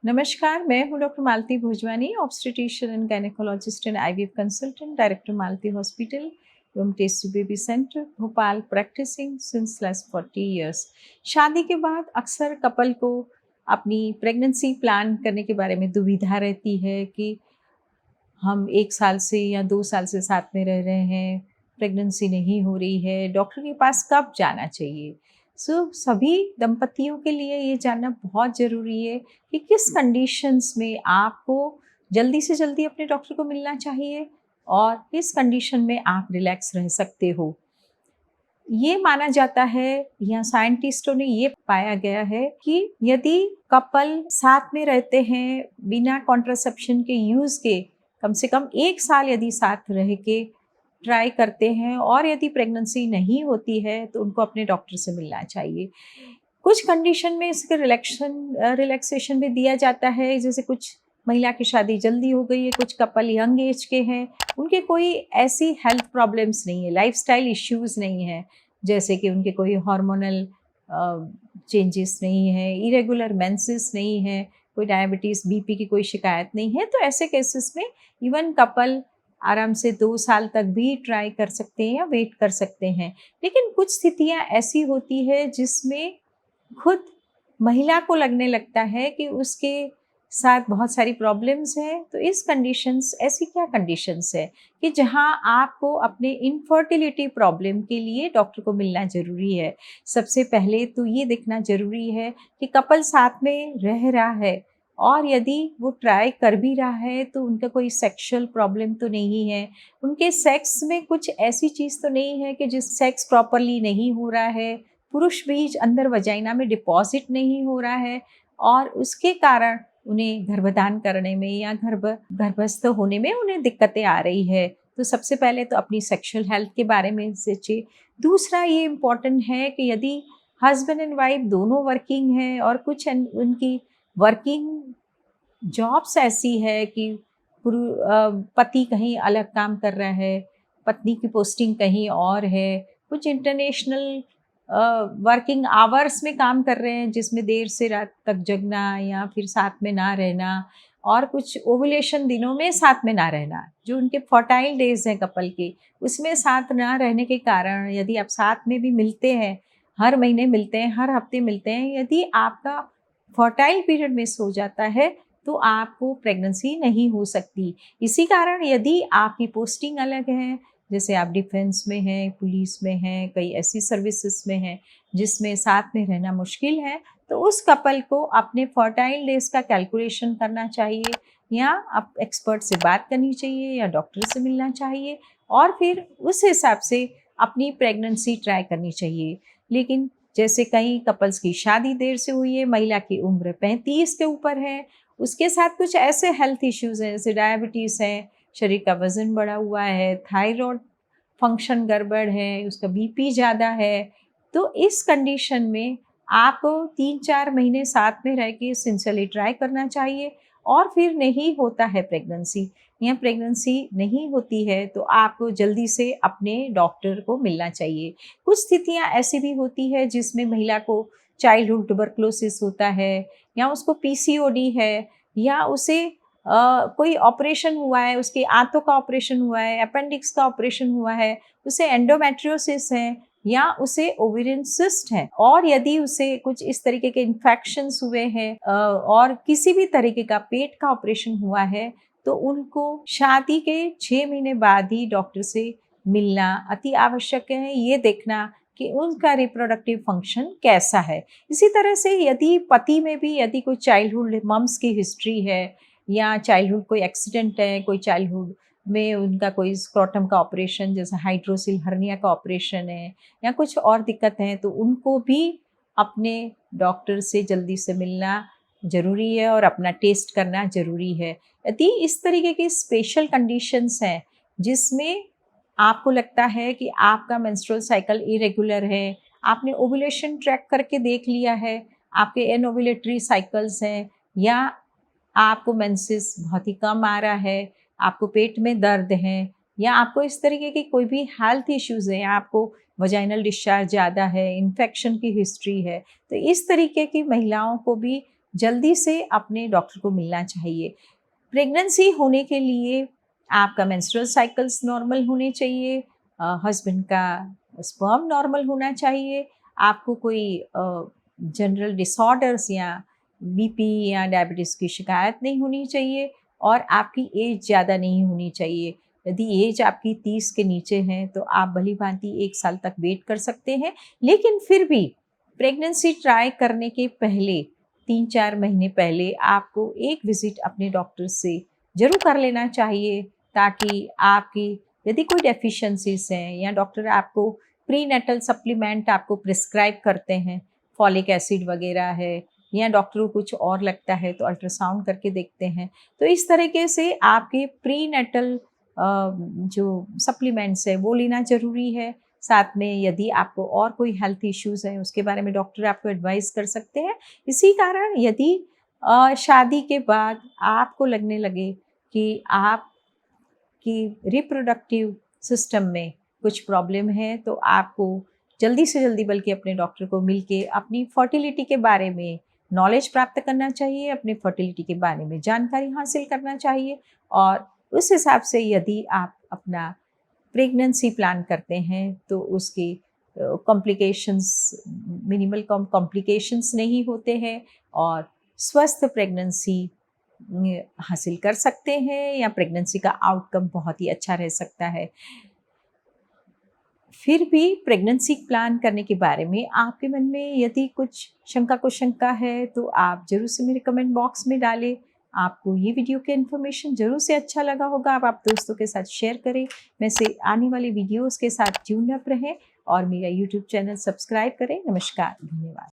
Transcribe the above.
नमस्कार, मैं हूँ doctor Malti Bhojwani, obstetrician and gynaecologist and IVF consultant, director Malti hospital एवं test tube baby centre, Bhopal, practising since last 40 years. शादी के बाद अक्सर कपल को अपनी प्रेगनेंसी प्लान करने के बारे में दुविधा रहती है कि हम 1 साल से या 2 साल से साथ में रह रहे हैं, प्रेगनेंसी नहीं हो रही है, डॉक्टर के पास कब जाना चाहिए? सभी दंपतियों के लिए ये जानना बहुत ज़रूरी है कि किस कंडीशंस में आपको जल्दी से जल्दी अपने डॉक्टर को मिलना चाहिए और किस कंडीशन में आप रिलैक्स रह सकते हो। ये माना जाता है या साइंटिस्टों ने ये पाया गया है कि यदि कपल साथ में रहते हैं बिना कॉन्ट्रासेप्शन के यूज़ के कम से कम 1 साल यदि साथ रह के ट्राई करते हैं और यदि प्रेगनेंसी नहीं होती है तो उनको अपने डॉक्टर से मिलना चाहिए। कुछ कंडीशन में इसके रिलैक्सेशन भी दिया जाता है, जैसे कुछ महिला की शादी जल्दी हो गई है, कुछ कपल यंग एज के हैं, उनके कोई ऐसी हेल्थ प्रॉब्लम्स नहीं है, लाइफस्टाइल इश्यूज़ नहीं हैं, जैसे कि उनके कोई हार्मोनल चेंजेस नहीं है, इरेगुलर मेंसेस नहीं है, कोई डायबिटीज़, बीपी की कोई शिकायत नहीं है, तो ऐसे केसेस में इवन कपल आराम से 2 साल तक भी ट्राई कर सकते हैं या वेट कर सकते हैं। लेकिन कुछ स्थितियाँ ऐसी होती है जिसमें खुद महिला को लगने लगता है कि उसके साथ बहुत सारी प्रॉब्लम्स हैं, तो इस कंडीशंस ऐसी क्या कंडीशंस है कि जहां आपको अपने इनफर्टिलिटी प्रॉब्लम के लिए डॉक्टर को मिलना ज़रूरी है। सबसे पहले तो ये देखना ज़रूरी है कि कपल साथ में रह रहा है और यदि वो ट्राई कर भी रहा है तो उनका कोई सेक्सुअल प्रॉब्लम तो नहीं है, उनके सेक्स में कुछ ऐसी चीज़ तो नहीं है कि जिस सेक्स प्रॉपरली नहीं हो रहा है, पुरुष बीज अंदर वजाइना में डिपॉजिट नहीं हो रहा है और उसके कारण उन्हें गर्भधान करने में या गर्भस्थ होने में उन्हें दिक्कतें आ रही है। तो सबसे पहले तो अपनी सेक्सुअल हेल्थ के बारे में सोचिए। दूसरा ये इम्पोर्टेंट है कि यदि हस्बैंड एंड वाइफ दोनों वर्किंग हैं और कुछ उनकी वर्किंग जॉब्स ऐसी है कि पति कहीं अलग काम कर रहा है, पत्नी की पोस्टिंग कहीं और है, कुछ इंटरनेशनल वर्किंग आवर्स में काम कर रहे हैं जिसमें देर से रात तक जगना या फिर साथ में ना रहना और कुछ ओवुलेशन दिनों में साथ में ना रहना, जो उनके फर्टाइल डेज हैं कपल के, उसमें साथ ना रहने के कारण यदि आप साथ में भी मिलते हैं, हर महीने मिलते हैं, हर हफ्ते मिलते हैं, यदि आपका फर्टाइल पीरियड मिस हो जाता है तो आपको प्रेगनेंसी नहीं हो सकती। इसी कारण यदि आपकी पोस्टिंग अलग है, जैसे आप डिफेंस में हैं, पुलिस में हैं, कई ऐसी सर्विसेज में हैं जिसमें साथ में रहना मुश्किल है, तो उस कपल को अपने फर्टाइल डेज का कैलकुलेशन करना चाहिए या आप एक्सपर्ट से बात करनी चाहिए या डॉक्टर से मिलना चाहिए और फिर उस हिसाब से अपनी प्रेगनेंसी ट्राई करनी चाहिए। लेकिन जैसे कई कपल्स की शादी देर से हुई है, महिला की उम्र 35 के ऊपर है, उसके साथ कुछ ऐसे हेल्थ इश्यूज़ हैं जैसे डायबिटीज़ है, शरीर का वज़न बढ़ा हुआ है, थायरॉइड फंक्शन गड़बड़ है, उसका बीपी ज़्यादा है, तो इस कंडीशन में आपको 3-4 महीने साथ में रह के सिंसियरली ट्राई करना चाहिए और फिर नहीं होता है प्रेगनेंसी या प्रेगनेंसी नहीं होती है तो आपको जल्दी से अपने डॉक्टर को मिलना चाहिए। कुछ स्थितियाँ ऐसी भी होती है जिसमें महिला को चाइल्डहुड ट्यूबरकुलोसिस होता है या उसको पीसीओडी है या उसे कोई ऑपरेशन हुआ है, उसके आंतों का ऑपरेशन हुआ है, अपेंडिक्स का ऑपरेशन हुआ है, उसे एंडोमेट्रियोसिस है या उसे ओवेरियन सिस्ट है और यदि उसे कुछ इस तरीके के इन्फेक्शंस हुए हैं और किसी भी तरीके का पेट का ऑपरेशन हुआ है तो उनको शादी के 6 महीने बाद ही डॉक्टर से मिलना अति आवश्यक है। ये देखना कि उनका रिप्रोडक्टिव फंक्शन कैसा है। इसी तरह से यदि पति में भी यदि कोई चाइल्डहुड मम्स की हिस्ट्री है या चाइल्डहुड कोई एक्सीडेंट है, कोई चाइल्डहुड में उनका कोई स्क्रोटम का ऑपरेशन जैसे हाइड्रोसिल हर्निया का ऑपरेशन है या कुछ और दिक्कत है तो उनको भी अपने डॉक्टर से जल्दी से मिलना ज़रूरी है और अपना टेस्ट करना ज़रूरी है। यदि इस तरीके की स्पेशल कंडीशंस हैं जिसमें आपको लगता है कि आपका मेंस्ट्रुअल साइकिल इरेगुलर है, आपने ओव्यूलेशन ट्रैक करके देख लिया है, आपके एनओव्यूलेटरी साइकिल्स हैं या आपको मेंसेस बहुत ही कम आ रहा है, आपको पेट में दर्द है या आपको इस तरीके की कोई भी हेल्थ इश्यूज़ हैं, आपको वजाइनल डिस्चार्ज ज़्यादा है, इन्फेक्शन की हिस्ट्री है, तो इस तरीके की महिलाओं को भी जल्दी से अपने डॉक्टर को मिलना चाहिए। प्रेगनेंसी होने के लिए आपका मेंस्ट्रुअल साइकिल्स नॉर्मल होने चाहिए, हस्बैंड का स्पर्म नॉर्मल होना चाहिए, आपको कोई जनरल डिसऑर्डर्स या बीपी या डायबिटीज़ की शिकायत नहीं होनी चाहिए और आपकी एज ज़्यादा नहीं होनी चाहिए। यदि एज आपकी 30 के नीचे है तो आप भली-भांति 1 साल तक वेट कर सकते हैं, लेकिन फिर भी प्रेगनेंसी ट्राई करने के पहले 3-4 महीने पहले आपको एक विज़िट अपने डॉक्टर से ज़रूर कर लेना चाहिए, ताकि आपकी यदि कोई डेफिशिएंसीज़ हैं या डॉक्टर आपको प्रीनेटल सप्लीमेंट आपको प्रिस्क्राइब करते हैं, फॉलिक एसिड वगैरह है या डॉक्टर को कुछ और लगता है तो अल्ट्रासाउंड करके देखते हैं। तो इस तरीके से आपके प्रीनेटल जो सप्लीमेंट्स है वो लेना ज़रूरी है। साथ में यदि आपको और कोई हेल्थ इश्यूज़ हैं उसके बारे में डॉक्टर आपको एडवाइस कर सकते हैं। इसी कारण यदि शादी के बाद आपको लगने लगे कि आपकी रिप्रोडक्टिव सिस्टम में कुछ प्रॉब्लम है तो आपको जल्दी से जल्दी बल्कि अपने डॉक्टर को मिलके अपनी फर्टिलिटी के बारे में नॉलेज प्राप्त करना चाहिए, अपने फर्टिलिटी के बारे में जानकारी हासिल करना चाहिए और उस हिसाब से यदि आप अपना प्रेगनेंसी प्लान करते हैं तो उसके कॉम्प्लिकेशंस मिनिमल कॉम्प्लिकेशंस नहीं होते हैं और स्वस्थ प्रेगनेंसी हासिल कर सकते हैं या प्रेगनेंसी का आउटकम बहुत ही अच्छा रह सकता है। फिर भी प्रेगनेंसी प्लान करने के बारे में आपके मन में यदि कुछ शंका है तो आप ज़रूर से मेरे कमेंट बॉक्स में डालें। आपको ये वीडियो का इन्फॉर्मेशन ज़रूर से अच्छा लगा होगा, आप दोस्तों के साथ शेयर करें। मैं से आने वाली वीडियोज़ के साथ ट्यून अप रहें और मेरा यूट्यूब चैनल सब्सक्राइब करें। नमस्कार, धन्यवाद।